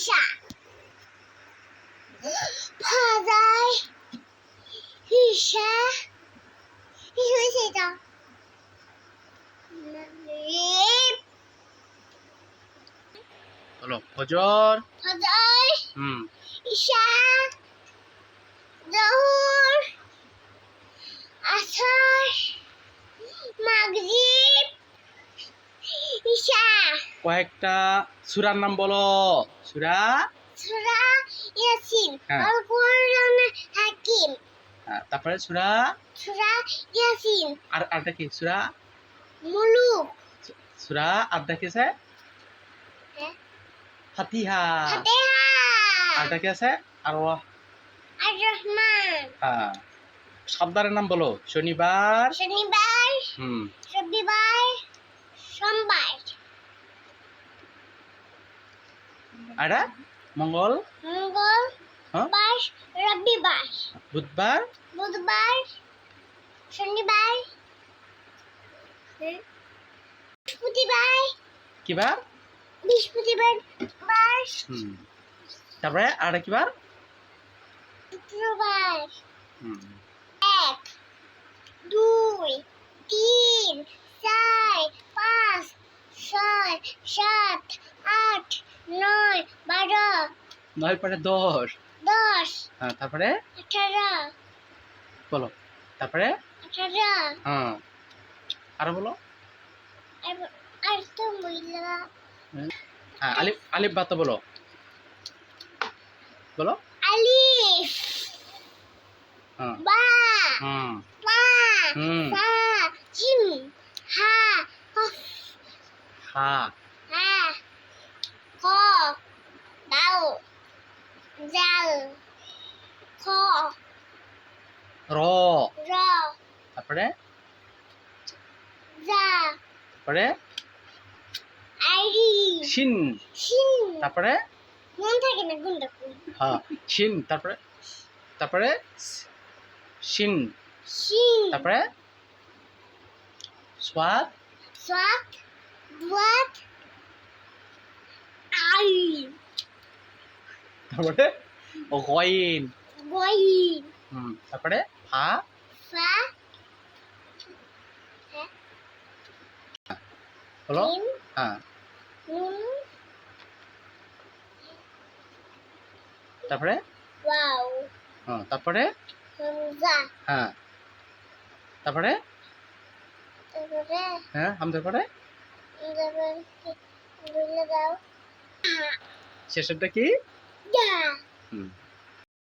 Isha father Isha কি হয়েছে এটা বলো ফজর ফাদার হুম ইশা জোহর আসর মাগরিব ইশা কয়েকটা সূরার নাম বলো সূরা সূরা ইয়াসিন হ্যাঁ। আল কুরআন হাকিম তারপরে সূরা সূরা ইয়াসিন আর আরটা কি সূরা মুলুক সূরা আরটা কি আছে ফাতিহা ফাতিহা আরটা কি আছে আর আর রহমান হ্যাঁ সপ্তাহের নাম বলো শনিবার শনিবার হুম রবিবার সোমবার আর মঙ্গল মঙ্গল হ্যাঁ বার রবিবার বুধবার বুধবার শনিবার বৃহস্পতিবার কিবার বৃহস্পতিবার বার হুম তারপরে আর কিবার শুক্রবার হুম 1 2 3 4 5 6 7 8 9 12 নয় পরে 10 10 হ্যাঁ তারপরে 18 বলো তারপরে 18 হ্যাঁ আর বলো আর তো মহিলা হ্যাঁ আলিফ আলিফ বাতা বলো বলো আলিফ হ্যাঁ বা হুম তা হুম সা জিম হা কফ হা হা ক দাও জাল খ র র তারপরে জা তারপরে আইরি শিন শিন তারপরে মন থাকে না গুন্ডা হ্যাঁ শিন তারপরে তারপরে শিন শিন তারপরে সোয়াদ সাত দুয়াত আই তারপরে গইন গইন তারপরে ফা ফা বলো জিম হ্যাঁ নুন তারপরে ওয়াও হ্যাঁ তারপরে হামজা হ্যাঁ তারপরে তারপরে হ্যাঁ হামজার পরে তারপরে বলে দাও শেষেরটা কি দা হুম